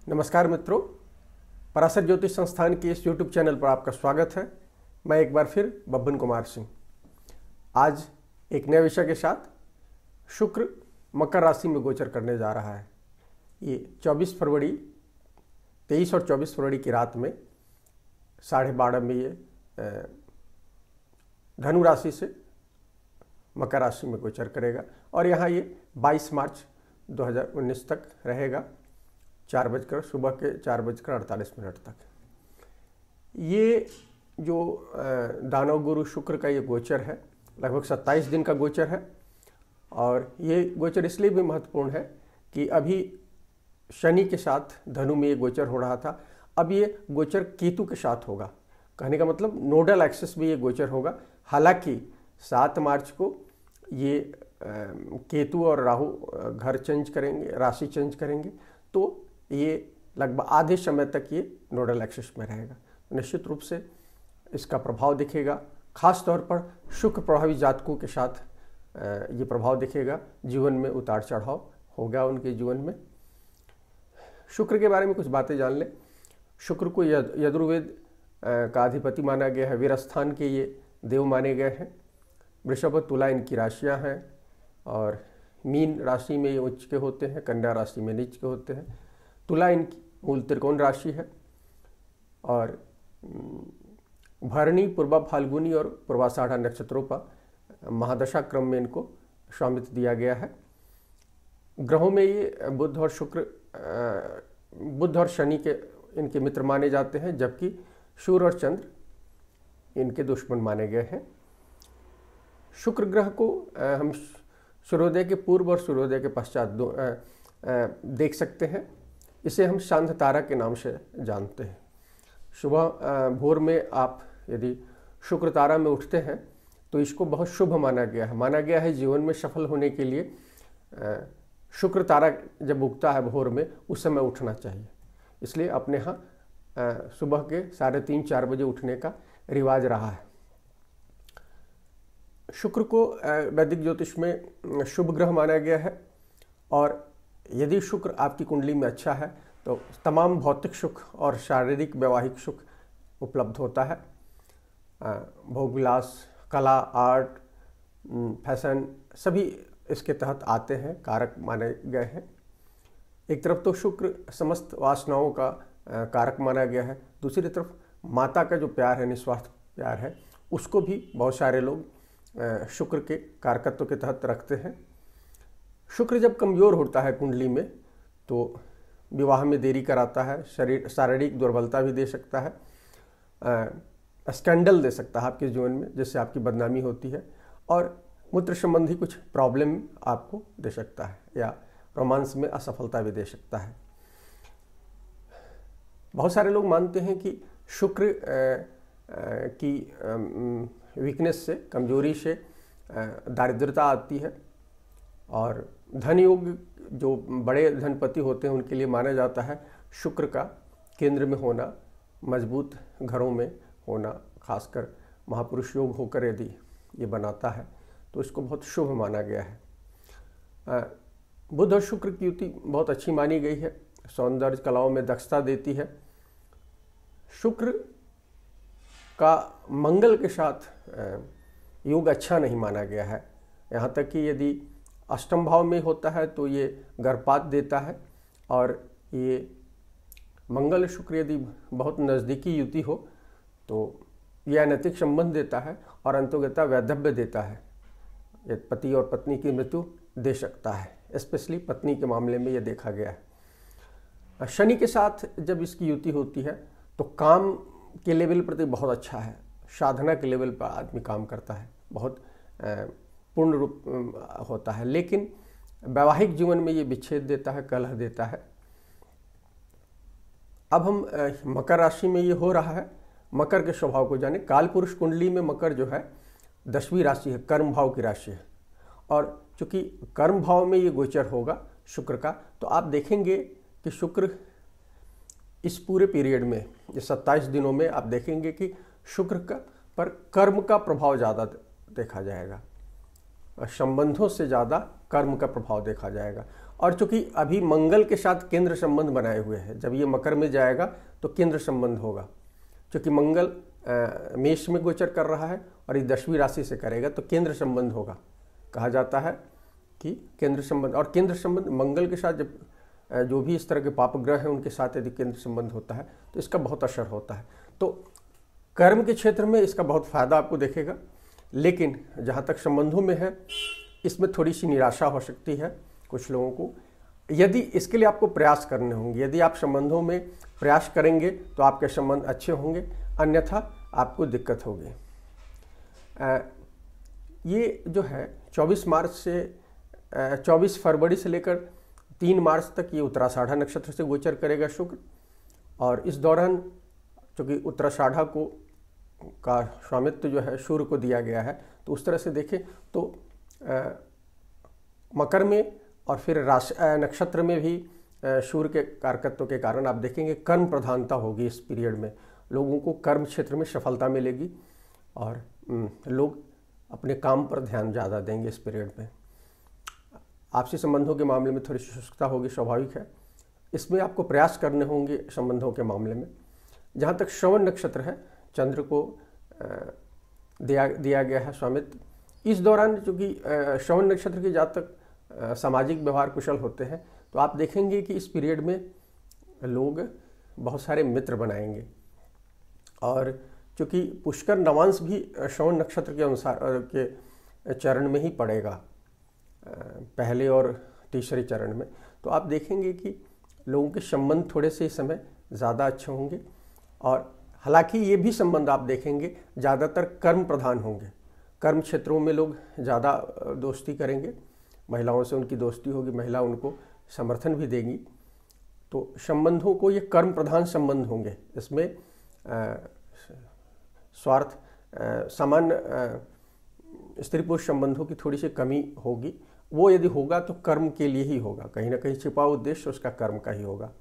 नमस्कार मित्रों, पराशर ज्योतिष संस्थान के इस YouTube चैनल पर आपका स्वागत है। मैं एक बार फिर बब्बन कुमार सिंह आज एक नए विषय के साथ शुक्र मकर राशि में गोचर करने जा रहा है। ये 23 और 24 फरवरी की रात में 12:30 में ये धनु राशि से मकर राशि में गोचर करेगा और यहाँ ये 22 मार्च 2019 तक रहेगा, सुबह के 4:48 तक। ये जो दानव गुरु शुक्र का ये गोचर है, लगभग 27 दिन का गोचर है और ये गोचर इसलिए भी महत्वपूर्ण है कि अभी शनि के साथ धनु में ये गोचर हो रहा था, अब ये गोचर केतु के साथ होगा। कहने का मतलब नोडल एक्सिस में ये गोचर होगा। हालांकि 7 मार्च को ये केतु और राहु घर चेंज करेंगे, राशि चेंज करेंगे, तो ये लगभग आधे समय तक ये नोडल एक्सिस में रहेगा। निश्चित रूप से इसका प्रभाव दिखेगा, खास तौर पर शुक्र प्रभावी जातकों के साथ ये प्रभाव दिखेगा। जीवन में उतार चढ़ाव होगा उनके जीवन में। शुक्र के बारे में कुछ बातें जान लें। शुक्र को यजुर्वेद का अधिपति माना गया है, वीरस्थान के ये देव माने गए हैं। वृषभ तुला इनकी राशियाँ हैं और मीन राशि में ये उच्च के होते हैं, कन्या राशि में नीच के होते हैं। तुला इनकी मूल त्रिकोण राशि है और भरणी, पूर्वा फाल्गुनी और पूर्वाषाढ़ा नक्षत्रों पर महादशा क्रम में इनको स्वामित्व दिया गया है। ग्रहों में ये बुध और शनि के इनके मित्र माने जाते हैं, जबकि सूर्य और चंद्र इनके दुश्मन माने गए हैं। शुक्र ग्रह को हम सूर्योदय के पूर्व और सूर्योदय के पश्चात देख सकते हैं। इसे हम शांत तारा के नाम से जानते हैं। सुबह भोर में आप यदि शुक्र तारा में उठते हैं तो इसको बहुत शुभ माना गया है। जीवन में सफल होने के लिए शुक्र तारा जब उगता है भोर में, उस समय उठना चाहिए। इसलिए अपने यहाँ सुबह के 3:30-4 बजे उठने का रिवाज रहा है। शुक्र को वैदिक ज्योतिष में शुभ ग्रह माना गया है और यदि शुक्र आपकी कुंडली में अच्छा है तो तमाम भौतिक सुख और शारीरिक वैवाहिक सुख उपलब्ध होता है। भोग विलास, कला, आर्ट, फैशन सभी इसके तहत आते हैं, कारक माने गए हैं। एक तरफ तो शुक्र समस्त वासनाओं का कारक माना गया है, दूसरी तरफ माता का जो प्यार है, निस्वार्थ प्यार है, उसको भी बहुत सारे लोग शुक्र के कारकत्व के तहत रखते हैं। शुक्र जब कमज़ोर होता है कुंडली में तो विवाह में देरी कराता है, शारीरिक दुर्बलता भी दे सकता है, स्कैंडल दे सकता है आपके जीवन में, जिससे आपकी बदनामी होती है और मूत्र संबंधी कुछ प्रॉब्लम आपको दे सकता है या रोमांस में असफलता भी दे सकता है। बहुत सारे लोग मानते हैं कि शुक्र की वीकनेस से, कमजोरी से दारिद्रता आती है और धन योग जो बड़े धनपति होते हैं उनके लिए माना जाता है शुक्र का केंद्र में होना, मजबूत घरों में होना, खासकर महापुरुष योग होकर यदि ये बनाता है तो इसको बहुत शुभ माना गया है। बुध और शुक्र की युति बहुत अच्छी मानी गई है, सौंदर्य कलाओं में दक्षता देती है। शुक्र का मंगल के साथ योग अच्छा नहीं माना गया है, यहाँ तक कि यदि अष्टम भाव में होता है तो ये गर्भपात देता है और ये मंगल शुक्र यदि बहुत नज़दीकी युति हो तो यह अनैतिक संबंध देता है और अंतोगता वैधव्य देता है। ये पति और पत्नी की मृत्यु दे सकता है, स्पेशली पत्नी के मामले में ये देखा गया है। शनि के साथ जब इसकी युति होती है तो काम के लेवल पर तो बहुत अच्छा है, साधना के लेवल पर आदमी काम करता है, बहुत पूर्ण रूप होता है, लेकिन वैवाहिक जीवन में ये विच्छेद देता है, कलह देता है। अब हम मकर राशि में ये हो रहा है, मकर के स्वभाव को जाने। काल पुरुष कुंडली में मकर जो है 10वीं राशि है, कर्म भाव की राशि है और चूंकि कर्म भाव में ये गोचर होगा शुक्र का, तो आप देखेंगे कि शुक्र इस पूरे पीरियड में, ये 27 दिनों में आप देखेंगे कि शुक्र का पर कर्म का प्रभाव ज़्यादा देखा जाएगा, संबंधों से ज़्यादा कर्म का प्रभाव देखा जाएगा और चूंकि अभी मंगल के साथ केंद्र संबंध बनाए हुए हैं, जब ये मकर में जाएगा तो केंद्र संबंध होगा। चूंकि मंगल मेष में गोचर कर रहा है और ये 10वीं राशि से करेगा तो केंद्र संबंध होगा। कहा जाता है कि केंद्र संबंध, और केंद्र संबंध मंगल के साथ जब जो भी इस तरह के पाप ग्रह हैं उनके साथ यदि केंद्र संबंध होता है तो इसका बहुत असर होता है। तो कर्म के क्षेत्र में इसका बहुत फायदा आपको देखेगा, लेकिन जहाँ तक संबंधों में है इसमें थोड़ी सी निराशा हो सकती है कुछ लोगों को। यदि इसके लिए आपको प्रयास करने होंगे, यदि आप संबंधों में प्रयास करेंगे तो आपके संबंध अच्छे होंगे, अन्यथा आपको दिक्कत होगी। ये जो है 24 फरवरी से लेकर 3 मार्च तक ये उत्तराषाढ़ा नक्षत्र से गोचर करेगा शुक्र। और इस दौरान चूँकि उत्तराषाढ़ा का स्वामित्व जो है सूर्य को दिया गया है, तो उस तरह से देखें तो मकर में और फिर नक्षत्र में भी सूर्य के कारकत्व के कारण आप देखेंगे कर्म प्रधानता होगी। इस पीरियड में लोगों को कर्म क्षेत्र में सफलता मिलेगी और लोग अपने काम पर ध्यान ज़्यादा देंगे इस पीरियड में। आपसी संबंधों के मामले में थोड़ी शुष्कता होगी, स्वाभाविक है। इसमें आपको प्रयास करने होंगे संबंधों के मामले में। जहाँ तक श्रवण नक्षत्र है, चंद्र को दिया गया है स्वामित्व। इस दौरान चूँकि श्रवण नक्षत्र के जातक सामाजिक व्यवहार कुशल होते हैं, तो आप देखेंगे कि इस पीरियड में लोग बहुत सारे मित्र बनाएंगे। और चूँकि पुष्कर नवांश भी श्रवण नक्षत्र के अनुसार के चरण में ही पड़ेगा, पहले और तीसरे चरण में, तो आप देखेंगे कि लोगों के संबंध थोड़े से इस समय ज़्यादा अच्छे होंगे। और हालांकि ये भी संबंध आप देखेंगे ज़्यादातर कर्म प्रधान होंगे। कर्म क्षेत्रों में लोग ज़्यादा दोस्ती करेंगे, महिलाओं से उनकी दोस्ती होगी, महिला उनको समर्थन भी देंगी। तो संबंधों को ये कर्म प्रधान संबंध होंगे। इसमें स्वार्थ सामान्य स्त्री पुरुष संबंधों की थोड़ी सी कमी होगी। वो यदि होगा तो कर्म के लिए ही होगा, कहीं ना कहीं छिपा उद्देश्य उसका कर्म का ही होगा।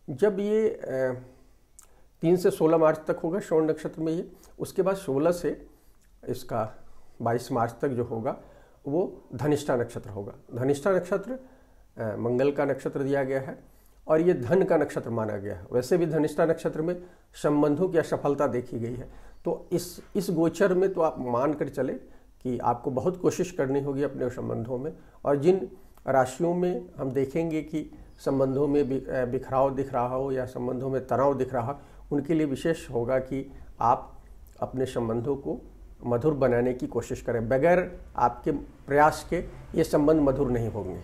जब ये 3 से 16 मार्च तक होगा श्रवण नक्षत्र में ये, उसके बाद 16 से इसका 22 मार्च तक जो होगा वो धनिष्ठा नक्षत्र होगा। धनिष्ठा नक्षत्र मंगल का नक्षत्र दिया गया है और ये धन का नक्षत्र माना गया है। वैसे भी धनिष्ठा नक्षत्र में संबंधों की असफलता देखी गई है। तो इस गोचर में तो आप मान कर चले कि आपको बहुत कोशिश करनी होगी अपने संबंधों में। और जिन राशियों में हम देखेंगे कि संबंधों में बिखराव दिख रहा हो या संबंधों में तनाव दिख रहा हो, उनके लिए विशेष होगा कि आप अपने संबंधों को मधुर बनाने की कोशिश करें। बगैर आपके प्रयास के ये संबंध मधुर नहीं होंगे।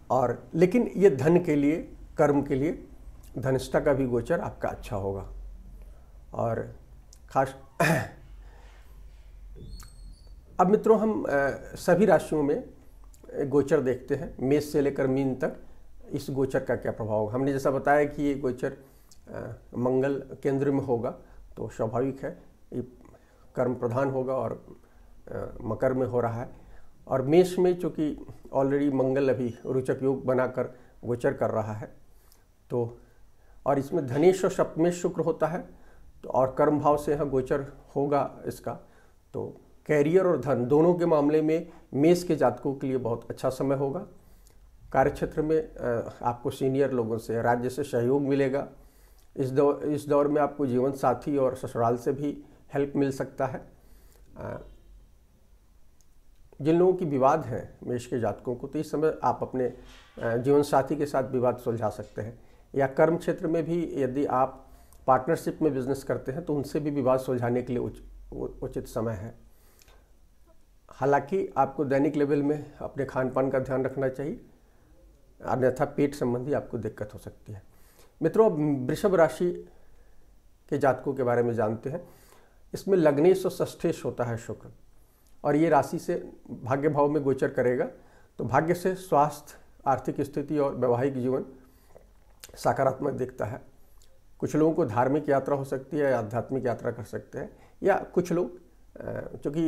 और लेकिन ये धन के लिए, कर्म के लिए धनिष्ठा का भी गोचर आपका अच्छा होगा। और खास अब मित्रों हम सभी राशियों में गोचर देखते हैं, मेष से लेकर मीन तक इस गोचर का क्या प्रभाव होगा। हमने जैसा बताया कि ये गोचर मंगल केंद्र में होगा, तो स्वाभाविक है ये कर्म प्रधान होगा और मकर में हो रहा है। और मेष में चूँकि ऑलरेडी मंगल अभी रोचक योग बनाकर गोचर कर रहा है, तो और इसमें धनेश और सप्तमेश शुक्र होता है, तो और कर्म भाव से यहाँ गोचर होगा इसका। तो कैरियर और धन दोनों के मामले में मेष के जातकों के लिए बहुत अच्छा समय होगा। कार्यक्षेत्र में आपको सीनियर लोगों से, राज्य से सहयोग मिलेगा। इस दौर में आपको जीवन साथी और ससुराल से भी हेल्प मिल सकता है। जिन लोगों की विवाद हैं मेष के जातकों को, तो इस समय आप अपने जीवन साथी के साथ विवाद सुलझा सकते हैं। या कर्म क्षेत्र में भी यदि आप पार्टनरशिप में बिजनेस करते हैं तो उनसे भी विवाद सुलझाने के लिए उचित समय है। हालांकि आपको दैनिक लेवल में अपने खान पान का ध्यान रखना चाहिए, अन्यथा पेट संबंधी आपको दिक्कत हो सकती है। मित्रों, वृषभ राशि के जातकों के बारे में जानते हैं। इसमें लग्नेश और षष्ठेश होता है शुक्र, और ये राशि से भाग्य भाव में गोचर करेगा। तो भाग्य से स्वास्थ्य, आर्थिक स्थिति और वैवाहिक जीवन सकारात्मक दिखता है। कुछ लोगों को धार्मिक यात्रा हो सकती है, आध्यात्मिक यात्रा कर सकते हैं, या कुछ लोग चूँकि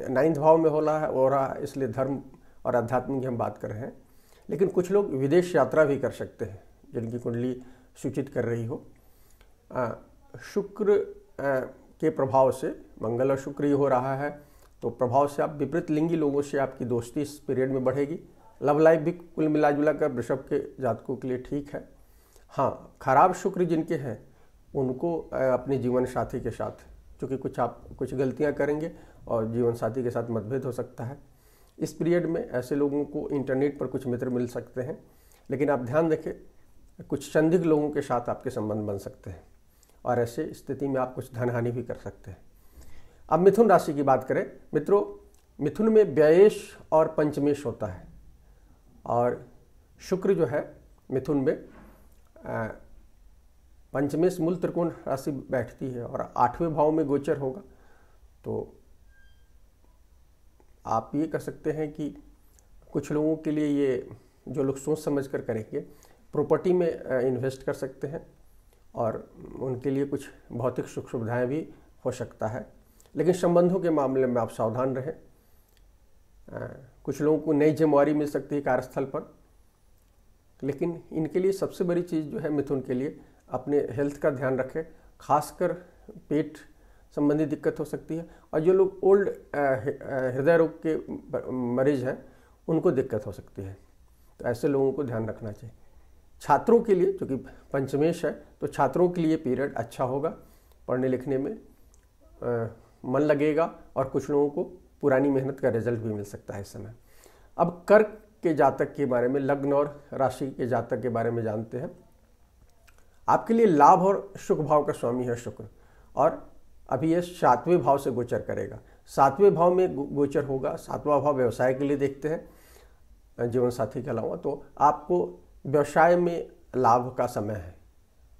9th भाव में हो रहा है इसलिए धर्म और अध्यात्म की हम बात कर रहे हैं। लेकिन कुछ लोग विदेश यात्रा भी कर सकते हैं जिनकी कुंडली सूचित कर रही हो। शुक्र के प्रभाव से मंगल और शुक्र ही हो रहा है, तो प्रभाव से आप विपरीत लिंगी लोगों से आपकी दोस्ती इस पीरियड में बढ़ेगी। लव लाइफ भी कुल मिला जुला कर वृषभ के जातकों के लिए ठीक है। हाँ, खराब शुक्र जिनके हैं उनको अपने जीवन साथी के साथ, क्योंकि आप कुछ गलतियां करेंगे और जीवन साथी के साथ मतभेद हो सकता है। इस पीरियड में ऐसे लोगों को इंटरनेट पर कुछ मित्र मिल सकते हैं, लेकिन आप ध्यान रखें कुछ संदिग्ध लोगों के साथ आपके संबंध बन सकते हैं और ऐसे स्थिति में आप कुछ धन हानि भी कर सकते हैं। अब मिथुन राशि की बात करें मित्रों, मिथुन में व्ययेश और पंचमेश होता है और शुक्र जो है मिथुन में पंचमेश मूल त्रिकोण राशि बैठती है और 8वें भाव में गोचर होगा। तो आप ये कर सकते हैं कि कुछ लोगों के लिए ये जो लोग सोच समझ कर करेंगे प्रॉपर्टी में इन्वेस्ट कर सकते हैं और उनके लिए कुछ भौतिक सुख सुविधाएँ भी हो सकता है। लेकिन संबंधों के मामले में आप सावधान रहें। कुछ लोगों को नई जिम्मेवारी मिल सकती है कार्यस्थल पर, लेकिन इनके लिए सबसे बड़ी चीज़ जो है मिथुन के लिए अपने हेल्थ का ध्यान रखें। खासकर पेट संबंधी दिक्कत हो सकती है और जो लोग ओल्ड हृदय रोग के मरीज हैं उनको दिक्कत हो सकती है, तो ऐसे लोगों को ध्यान रखना चाहिए। छात्रों के लिए, क्योंकि पंचमेश है, तो छात्रों के लिए पीरियड अच्छा होगा, पढ़ने लिखने में मन लगेगा और कुछ लोगों को पुरानी मेहनत का रिजल्ट भी मिल सकता है इस समय। अब कर्क के जातक के बारे में, लग्न और राशि के जातक के बारे में जानते हैं। आपके लिए लाभ और सुख भाव का स्वामी है शुक्र और अभी ये 7वें भाव से गोचर करेगा। 7वें भाव में गोचर होगा। 7वां भाव व्यवसाय के लिए देखते हैं जीवन साथी के अलावा, तो आपको व्यवसाय में लाभ का समय है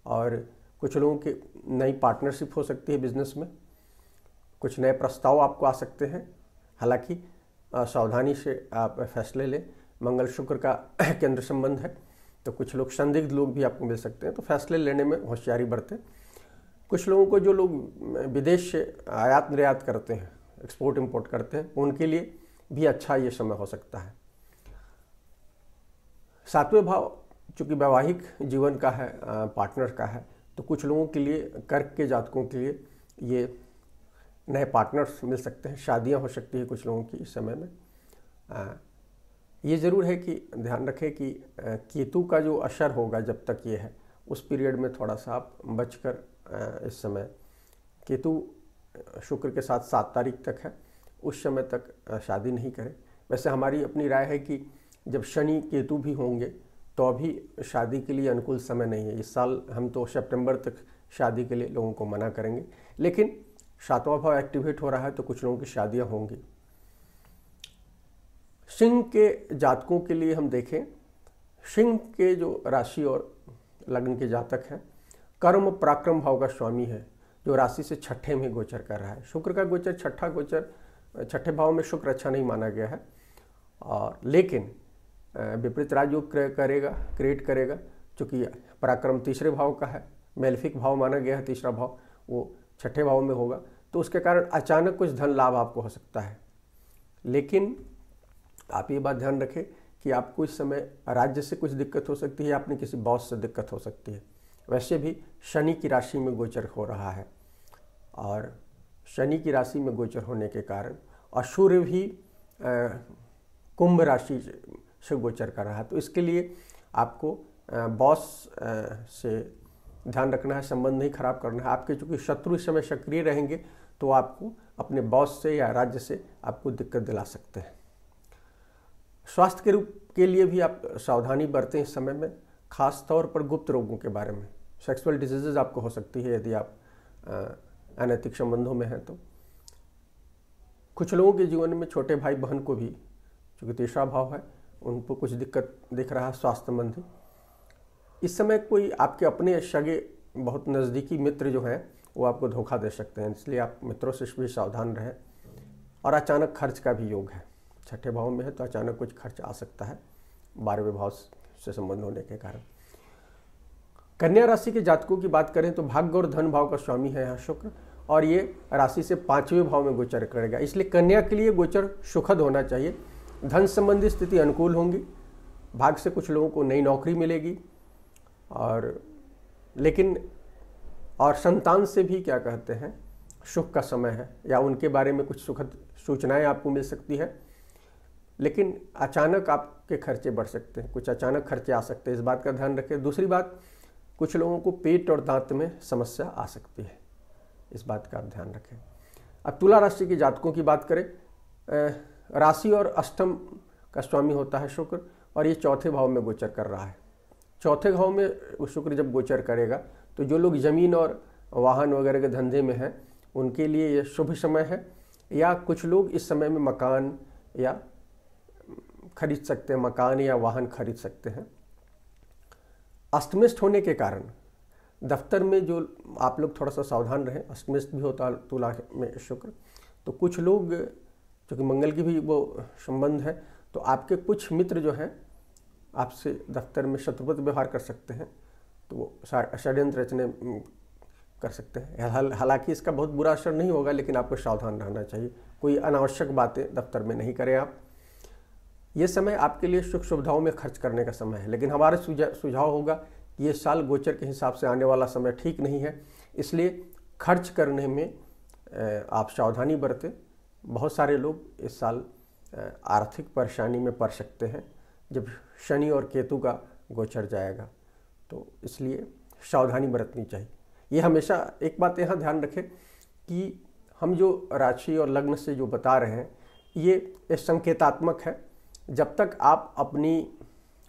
और कुछ लोगों की नई पार्टनरशिप हो सकती है बिजनेस में। कुछ नए प्रस्ताव आपको आ सकते हैं, हालांकि सावधानी से आप फैसले लें। मंगल शुक्र का केंद्र संबंध है, तो कुछ लोग संदिग्ध लोग भी आपको मिल सकते हैं, तो फैसले लेने में होशियारी बरतें। कुछ लोगों को जो लोग विदेश से आयात निर्यात करते हैं, एक्सपोर्ट इंपोर्ट करते हैं, उनके लिए भी अच्छा ये समय हो सकता है। 7वें भाव चूँकि वैवाहिक जीवन का है, पार्टनर का है, तो कुछ लोगों के लिए, कर्क के जातकों के लिए ये नए पार्टनर्स मिल सकते हैं, शादियां हो सकती है कुछ लोगों की इस समय में। ये ज़रूर है कि ध्यान रखें कि केतु का जो असर होगा जब तक ये है, उस पीरियड में थोड़ा सा आप बचकर इस समय, केतु शुक्र के साथ 7 तारीख तक है, उस समय तक शादी नहीं करें। वैसे हमारी अपनी राय है कि जब शनि केतु भी होंगे तो अभी शादी के लिए अनुकूल समय नहीं है। इस साल हम तो सितंबर तक शादी के लिए लोगों को मना करेंगे, लेकिन 7वां भाव एक्टिवेट हो रहा है तो कुछ लोगों की शादियां होंगी। सिंह के जातकों के लिए हम देखें, सिंह के जो राशि और लग्न के जातक हैं, कर्म पराक्रम भाव का स्वामी है, जो राशि से 6ठे में गोचर कर रहा है। शुक्र का गोचर, छठा गोचर, 6ठे भाव में शुक्र अच्छा नहीं माना गया है, और लेकिन विपरीत राजयोग क्रिएट करेगा, चूँकि पराक्रम 3रे भाव का है, मेलेफिक भाव माना गया है, 3रा भाव वो 6ठे भाव में होगा, तो उसके कारण अचानक कुछ धन लाभ आपको हो सकता है। लेकिन आप ये बात ध्यान रखें कि आपको इस समय राज्य से कुछ दिक्कत हो सकती है, अपने किसी बॉस से दिक्कत हो सकती है। वैसे भी शनि की राशि में गोचर हो रहा है और शनि की राशि में गोचर होने के कारण, और सूर्य भी कुंभ राशि से गोचर कर रहा है, तो इसके लिए आपको बॉस से ध्यान रखना है, संबंध नहीं खराब करना है। आपके चूँकि शत्रु इस समय सक्रिय रहेंगे तो आपको अपने बॉस से या राज्य से आपको दिक्कत दिला सकते हैं। स्वास्थ्य के रूप के लिए भी आप सावधानी बरतें इस समय में, खास तौर पर गुप्त रोगों के बारे में। सेक्सुअल डिजीजेज आपको हो सकती है यदि आप अनैतिक संबंधों में हैं तो। कुछ लोगों के जीवन में छोटे भाई बहन को भी, चूँकि 3रा भाव है, उनको कुछ दिक्कत दिख रहा है स्वास्थ्य संबंधी। इस समय कोई आपके अपने सगे बहुत नज़दीकी मित्र जो हैं वो आपको धोखा दे सकते हैं, इसलिए आप मित्रों से भी सावधान रहें। और अचानक खर्च का भी योग है, 6ठे भाव में है, तो अचानक कुछ खर्च आ सकता है 12वें भाव से संबंध होने के कारण। कन्या राशि के जातकों की बात करें तो भाग्य और धन भाव का स्वामी है यहाँ शुक्र, और ये राशि से 5वें भाव में गोचर करेगा, इसलिए कन्या के लिए गोचर सुखद होना चाहिए। धन संबंधी स्थिति अनुकूल होंगी, भाग्य से कुछ लोगों को नई नौकरी मिलेगी, और लेकिन और संतान से भी क्या कहते हैं सुख का समय है या उनके बारे में कुछ सुखद सूचनाएं आपको मिल सकती है। लेकिन अचानक आपके खर्चे बढ़ सकते हैं, कुछ अचानक खर्चे आ सकते हैं, इस बात का ध्यान रखें। दूसरी बात, कुछ लोगों को पेट और दांत में समस्या आ सकती है, इस बात का आप ध्यान रखें। अब तुला राशि के जातकों की बात करें, राशि और अष्टम का स्वामी होता है शुक्र, और ये चौथे भाव में गोचर कर रहा है। चौथे भाव में शुक्र जब गोचर करेगा तो जो लोग जमीन और वाहन वगैरह के धंधे में हैं उनके लिए ये शुभ समय है, या कुछ लोग इस समय में मकान या खरीद सकते हैं, मकान या वाहन खरीद सकते हैं। अष्टमिष्ट होने के कारण दफ्तर में जो आप लोग थोड़ा सा सावधान रहें, अष्टमिष्ट भी होता है तुला में शुक्र, तो कुछ लोग, क्योंकि मंगल की भी वो संबंध है, तो आपके कुछ मित्र जो हैं आपसे दफ्तर में शत्रुवत व्यवहार कर सकते हैं, तो वो षड्यंत्र रचने कर सकते हैं। हालांकि इसका बहुत बुरा असर नहीं होगा, लेकिन आपको सावधान रहना चाहिए, कोई अनावश्यक बातें दफ्तर में नहीं करें आप। ये समय आपके लिए सुख सुविधाओं में खर्च करने का समय है, लेकिन हमारा सुझाव होगा कि ये साल गोचर के हिसाब से आने वाला समय ठीक नहीं है, इसलिए खर्च करने में आप सावधानी बरतें। बहुत सारे लोग इस साल आर्थिक परेशानी में पड़ सकते हैं जब शनि और केतु का गोचर जाएगा, तो इसलिए सावधानी बरतनी चाहिए। ये हमेशा एक बात यहाँ ध्यान रखें कि हम जो राशि और लग्न से जो बता रहे हैं ये संकेतात्मक है। जब तक आप अपनी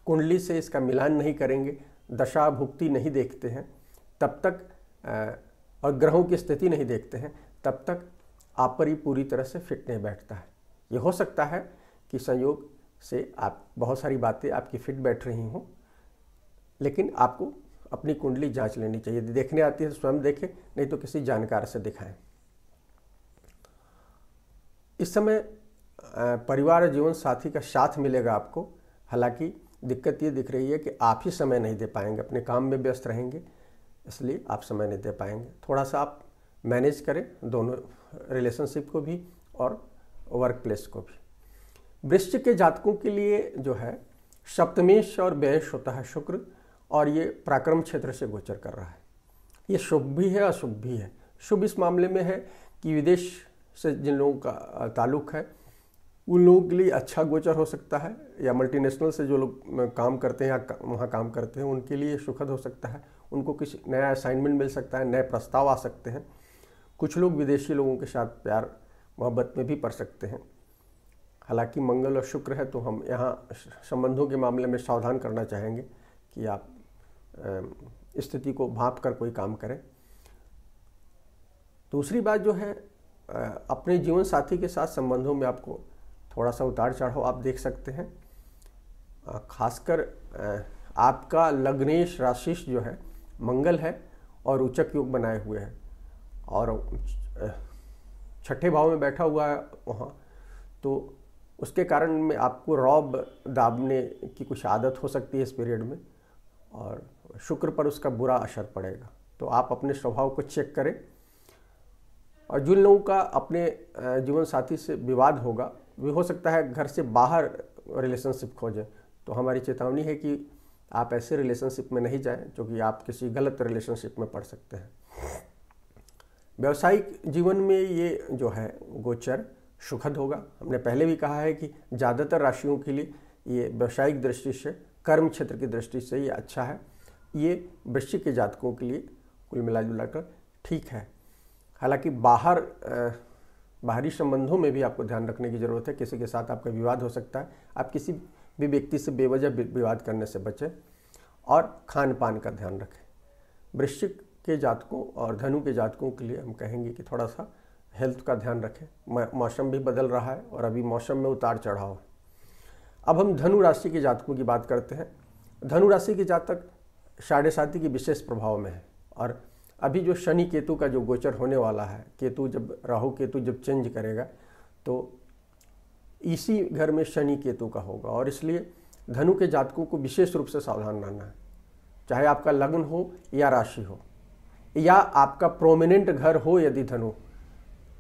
कुंडली से इसका मिलान नहीं करेंगे, दशा भुक्ति नहीं देखते हैं तब तक, और ग्रहों की स्थिति नहीं देखते हैं तब तक आप पर ही पूरी तरह से फिट नहीं बैठता है। ये हो सकता है कि संयोग से आप बहुत सारी बातें आपकी फिट बैठ रही हों, लेकिन आपको अपनी कुंडली जांच लेनी चाहिए। देखने आती है तो स्वयं देखें, नहीं तो किसी जानकार से दिखाएं। इस समय परिवार और जीवन साथी का साथ मिलेगा आपको, हालांकि दिक्कत ये दिख रही है कि आप ही समय नहीं दे पाएंगे, अपने काम में व्यस्त रहेंगे, इसलिए आप समय नहीं दे पाएंगे। थोड़ा सा आप मैनेज करें दोनों रिलेशनशिप को भी और वर्क प्लेस को भी। वृश्चिक के जातकों के लिए जो है सप्तमेश और व्ययश होता है शुक्र, और ये पराक्रम क्षेत्र से गोचर कर रहा है। ये शुभ भी है अशुभ भी है। शुभ इस मामले में है कि विदेश से जिन लोगों का ताल्लुक है उन लोगों के लिए अच्छा गोचर हो सकता है, या मल्टीनेशनल से जो लोग काम करते हैं या वहाँ काम करते हैं उनके लिए सुखद हो सकता है। उनको किसी नया असाइनमेंट मिल सकता है, नए प्रस्ताव आ सकते हैं। कुछ लोग विदेशी लोगों के साथ प्यार मोहब्बत में भी पड़ सकते हैं। हालांकि मंगल और शुक्र है तो हम यहाँ संबंधों के मामले में सावधान करना चाहेंगे कि आप स्थिति को भांप कर कोई काम करें। दूसरी बात जो है, अपने जीवन साथी के साथ संबंधों में आपको थोड़ा सा उतार चढ़ाव आप देख सकते हैं। खासकर आपका लग्नेश राशिश जो है मंगल है और उचक योग बनाए हुए हैं, और छठे भाव में बैठा हुआ है वहाँ, तो उसके कारण में आपको रौब दाबने की कुछ आदत हो सकती है इस पीरियड में, और शुक्र पर उसका बुरा असर पड़ेगा। तो आप अपने स्वभाव को चेक करें। और जिन लोगों का अपने जीवन साथी से विवाद होगा, भी हो सकता है घर से बाहर रिलेशनशिप खोजें, तो हमारी चेतावनी है कि आप ऐसे रिलेशनशिप में नहीं जाएं क्योंकि आप किसी गलत रिलेशनशिप में पड़ सकते हैं। व्यावसायिक जीवन में ये जो है गोचर सुखद होगा। हमने पहले भी कहा है कि ज़्यादातर राशियों के लिए ये व्यावसायिक दृष्टि से, कर्म क्षेत्र की दृष्टि से ये अच्छा है। ये वृश्चिक के जातकों के लिए कुल मिला कर ठीक है। हालांकि बाहरी संबंधों में भी आपको ध्यान रखने की ज़रूरत है। किसी के साथ आपका विवाद हो सकता है, आप किसी भी व्यक्ति से बेवजह विवाद करने से बचें और खान पान का ध्यान रखें। वृश्चिक के जातकों और धनु के जातकों के लिए हम कहेंगे कि थोड़ा सा हेल्थ का ध्यान रखें। मौसम भी बदल रहा है और अभी मौसम में उतार चढ़ाव है। अब हम धनु राशि के जातकों की बात करते हैं। धनु राशि के जातक साढ़े साथी की विशेष प्रभाव में है, और अभी जो शनि केतु का जो गोचर होने वाला है, केतु जब राहु केतु जब चेंज करेगा तो इसी घर में शनि केतु का होगा, और इसलिए धनु के जातकों को विशेष रूप से सावधान रहना है। चाहे आपका लग्न हो या राशि हो या आपका प्रोमिनेंट घर हो यदि धनु,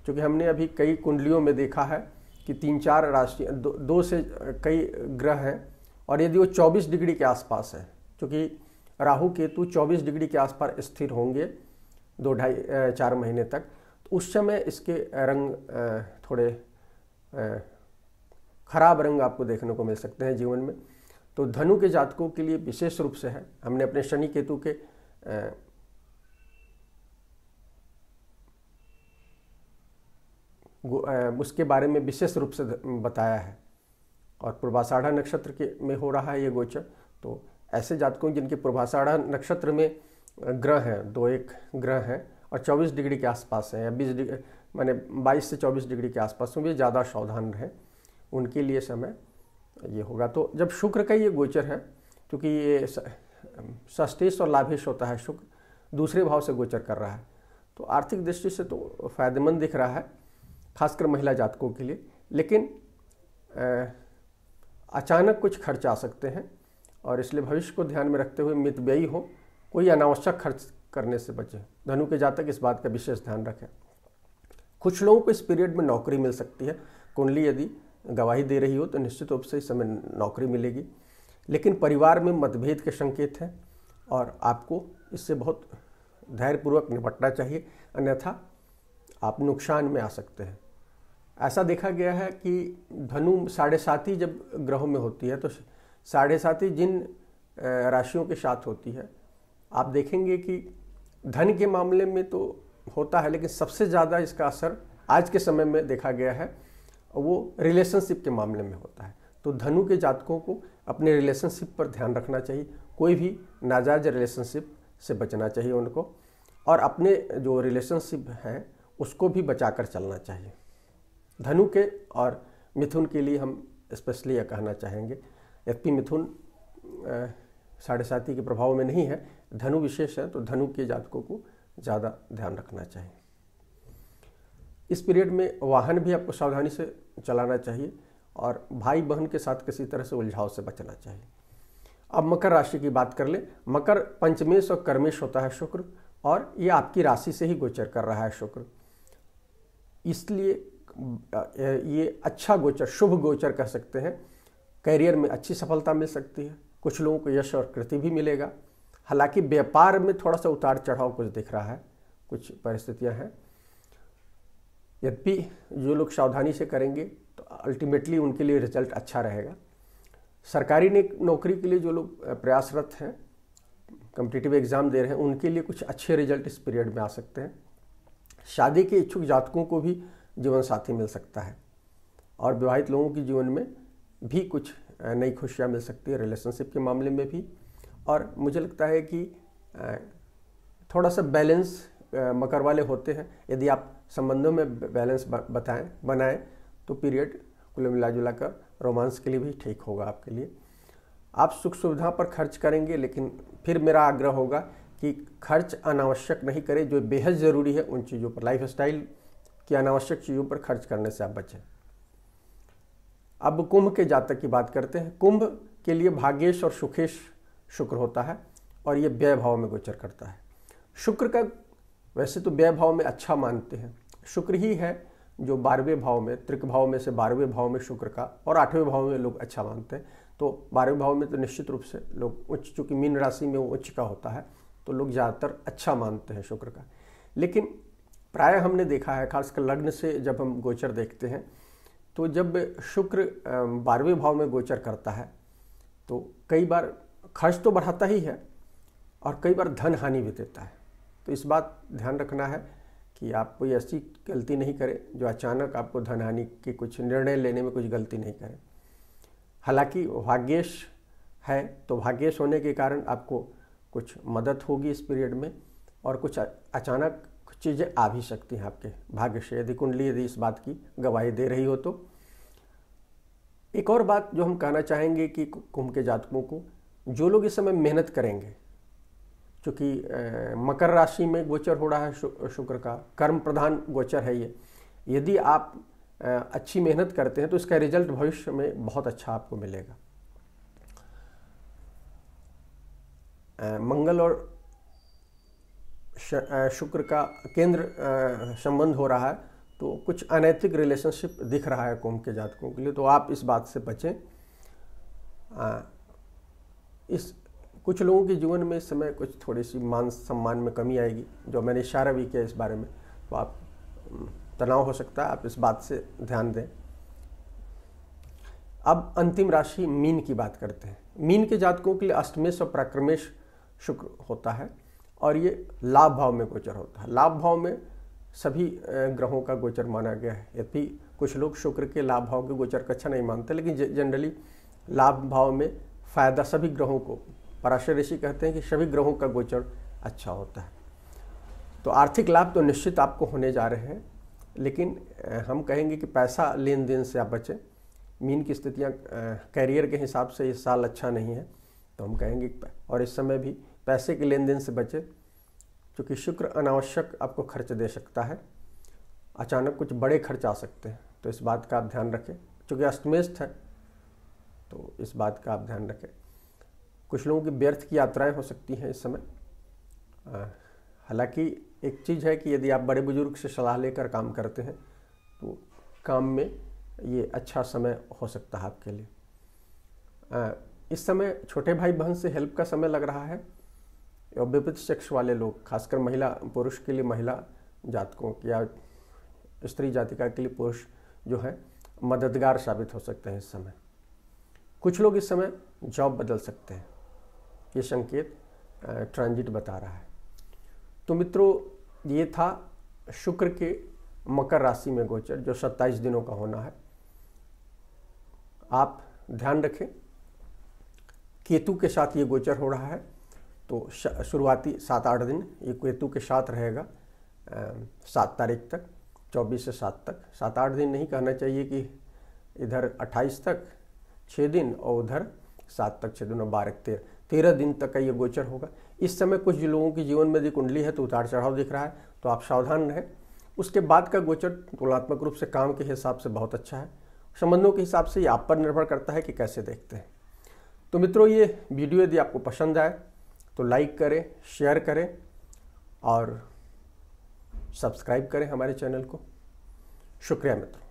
क्योंकि हमने अभी कई कुंडलियों में देखा है कि 3-4 राशि दो से कई ग्रह हैं, और यदि वो 24 डिग्री के आसपास है, क्योंकि राहु केतु 24 डिग्री के आसपास स्थिर होंगे 2-2.5-4 महीने तक, तो उस समय इसके रंग थोड़े खराब रंग आपको देखने को मिल सकते हैं जीवन में। तो धनु के जातकों के लिए विशेष रूप से है, हमने अपने शनि केतु के उसके बारे में विशेष रूप से बताया है। और पूर्वाषाढ़ा नक्षत्र के में हो रहा है ये गोचर, तो ऐसे जातकों जिनके पूर्वाषाढ़ा नक्षत्र में ग्रह हैं, 2-1 ग्रह हैं और 24 डिग्री के आसपास हैं या 20 डिग्री माने 22 से 24 डिग्री के आसपास में भी ज़्यादा सावधान रहें, उनके लिए समय ये होगा। तो जब शुक्र का ये गोचर है, क्योंकि ये षष्ठेश और लाभेश होता है, शुक्र दूसरे भाव से गोचर कर रहा है, तो आर्थिक दृष्टि से तो फायदेमंद दिख रहा है, खासकर महिला जातकों के लिए। लेकिन अचानक कुछ खर्च आ सकते हैं और इसलिए भविष्य को ध्यान में रखते हुए मितव्ययी हो, कोई अनावश्यक खर्च करने से बचें। धनु के जातक इस बात का विशेष ध्यान रखें। कुछ लोगों को इस पीरियड में नौकरी मिल सकती है, कुंडली यदि गवाही दे रही हो तो निश्चित रूप से इस समय नौकरी मिलेगी, लेकिन परिवार में मतभेद के संकेत हैं और आपको इससे बहुत धैर्यपूर्वक निपटना चाहिए, अन्यथा आप नुकसान में आ सकते हैं। ऐसा देखा गया है कि धनु 7.5 जब ग्रहों में होती है तो 7.5 जिन राशियों के साथ होती है, आप देखेंगे कि धन के मामले में तो होता है, लेकिन सबसे ज़्यादा इसका असर आज के समय में देखा गया है वो रिलेशनशिप के मामले में होता है। तो धनु के जातकों को अपने रिलेशनशिप पर ध्यान रखना चाहिए, कोई भी नाजायज रिलेशनशिप से बचना चाहिए उनको, और अपने जो रिलेशनशिप है उसको भी बचाकर चलना चाहिए। धनु के और मिथुन के लिए हम स्पेशली यह कहना चाहेंगे, यद्यपि मिथुन 7.5 के प्रभाव में नहीं है, धनु विशेष है, तो धनु के जातकों को ज़्यादा ध्यान रखना चाहिए। इस पीरियड में वाहन भी आपको सावधानी से चलाना चाहिए और भाई बहन के साथ किसी तरह से उलझाव से बचना चाहिए। अब मकर राशि की बात कर ले। मकर पंचमेश और कर्मेश होता है शुक्र, और ये आपकी राशि से ही गोचर कर रहा है शुक्र, इसलिए ये अच्छा गोचर, शुभ गोचर कह सकते हैं। करियर में अच्छी सफलता मिल सकती है, कुछ लोगों को यश और कृति भी मिलेगा। हालांकि व्यापार में थोड़ा सा उतार चढ़ाव कुछ दिख रहा है, कुछ परिस्थितियां हैं, यद्यपि जो लोग सावधानी से करेंगे तो अल्टीमेटली उनके लिए रिजल्ट अच्छा रहेगा। सरकारी नौकरी के लिए जो लोग प्रयासरत हैं, कॉम्पिटिटिव एग्जाम दे रहे हैं, उनके लिए कुछ अच्छे रिजल्ट इस पीरियड में आ सकते हैं। शादी के इच्छुक जातकों को भी जीवन साथी मिल सकता है और विवाहित लोगों के जीवन में भी कुछ नई खुशियाँ मिल सकती है, रिलेशनशिप के मामले में भी। और मुझे लगता है कि थोड़ा सा बैलेंस मकर वाले होते हैं, यदि आप संबंधों में बैलेंस बनाएं तो पीरियड कुल मिला जुला कर रोमांस के लिए भी ठीक होगा आपके लिए। आप सुख सुविधा पर खर्च करेंगे, लेकिन फिर मेरा आग्रह होगा कि खर्च अनावश्यक नहीं करें, जो बेहद ज़रूरी है उन चीज़ों पर, लाइफ स्टाइल की अनावश्यक चीज़ों पर खर्च करने से आप बचें। अब कुंभ के जातक की बात करते हैं। कुंभ के लिए भाग्येश और सुखेश शुक्र होता है और ये व्यय भाव में गोचर करता है। शुक्र का वैसे तो व्यय भाव में अच्छा मानते हैं, शुक्र ही है जो 12वें भाव में, त्रिक भाव में से 12वें भाव में शुक्र का, और 8वें भाव में लोग अच्छा मानते हैं। तो 12वें भाव में तो निश्चित रूप से लोग उच्च, चूँकि मीन राशि में वो उच्च का होता है तो लोग ज़्यादातर अच्छा मानते हैं शुक्र का। लेकिन प्राय हमने देखा है, खासकर लग्न से जब हम गोचर देखते हैं, तो जब शुक्र 12वें भाव में गोचर करता है तो कई बार खर्च तो बढ़ाता ही है और कई बार धन हानि भी देता है। तो इस बात ध्यान रखना है कि आप कोई ऐसी गलती नहीं करें जो अचानक आपको धन हानि के कुछ निर्णय लेने में कुछ गलती नहीं करें। हालांकि भाग्येश है, तो भाग्येश होने के कारण आपको कुछ मदद होगी इस पीरियड में, और कुछ अचानक कुछ चीज़ें आ भी सकती हैं आपके भाग्य से, यदि कुंडली यदि इस बात की गवाही दे रही हो तो। एक और बात जो हम कहना चाहेंगे कि कुंभ के जातकों को, जो लोग इस समय मेहनत करेंगे, क्योंकि मकर राशि में गोचर हो रहा है शुक्र का, कर्म प्रधान गोचर है ये, यदि आप अच्छी मेहनत करते हैं तो इसका रिजल्ट भविष्य में बहुत अच्छा आपको मिलेगा। मंगल और शुक्र का केंद्र संबंध हो रहा है, तो कुछ अनैतिक रिलेशनशिप दिख रहा है कुंभ के जातकों के लिए, तो आप इस बात से बचें। इस कुछ लोगों के जीवन में इस समय कुछ थोड़ी सी मान सम्मान में कमी आएगी, जो मैंने इशारा भी किया इस बारे में, तो आप तनाव हो सकता है, आप इस बात से ध्यान दें। अब अंतिम राशि मीन की बात करते हैं। मीन के जातकों के लिए अष्टमेश और पराक्रमेश शुक्र होता है और ये लाभ भाव में गोचर होता है। लाभ भाव में सभी ग्रहों का गोचर माना गया है। यदि कुछ लोग शुक्र के लाभ भाव के गोचर का अच्छा नहीं मानते, लेकिन जनरली लाभ भाव में फायदा सभी ग्रहों को, पराशर ऋषि कहते हैं कि सभी ग्रहों का गोचर अच्छा होता है। तो आर्थिक लाभ तो निश्चित आपको होने जा रहे हैं, लेकिन हम कहेंगे कि पैसा लेन देन से आप बचें। मीन की स्थितियाँ कैरियर के हिसाब से इस साल अच्छा नहीं है, तो हम कहेंगे और इस समय भी पैसे के लेन देन से बचें, क्योंकि शुक्र अनावश्यक आपको खर्च दे सकता है। अचानक कुछ बड़े खर्च आ सकते हैं, तो इस बात का आप ध्यान रखें। क्योंकि अष्टमेश है तो इस बात का आप ध्यान रखें। कुछ लोगों की व्यर्थ की यात्राएं हो सकती हैं इस समय। हालांकि एक चीज़ है कि यदि आप बड़े बुजुर्ग से सलाह लेकर काम करते हैं तो काम में ये अच्छा समय हो सकता है आपके लिए। इस समय छोटे भाई बहन से हेल्प का समय लग रहा है। और विपरीत सेक्स वाले लोग, खासकर महिला पुरुष के लिए महिला जातकों या स्त्री जातिका के लिए पुरुष जो है मददगार साबित हो सकते हैं इस समय। कुछ लोग इस समय जॉब बदल सकते हैं, ये संकेत ट्रांजिट बता रहा है। तो मित्रों, ये था शुक्र के मकर राशि में गोचर जो 27 दिनों का होना है। आप ध्यान रखें, केतु के साथ ये गोचर हो रहा है, तो शुरुआती 7-8 दिन ये केतु के साथ रहेगा 7 तारीख तक, 24 से 7 तक। 7-8 दिन नहीं कहना चाहिए कि इधर 28 तक 6 दिन और उधर 7 तक 6 दिन और 12-13 दिन तक का ये गोचर होगा। इस समय कुछ लोगों की जीवन में यदि कुंडली है तो उतार चढ़ाव दिख रहा है, तो आप सावधान रहें। उसके बाद का गोचर तुलनात्मक रूप से काम के हिसाब से बहुत अच्छा है। संबंधों के हिसाब से ये आप पर निर्भर करता है कि कैसे देखते हैं। तो मित्रों, ये वीडियो यदि आपको पसंद आए तो लाइक करें, शेयर करें और सब्सक्राइब करें हमारे चैनल को। शुक्रिया मित्रों।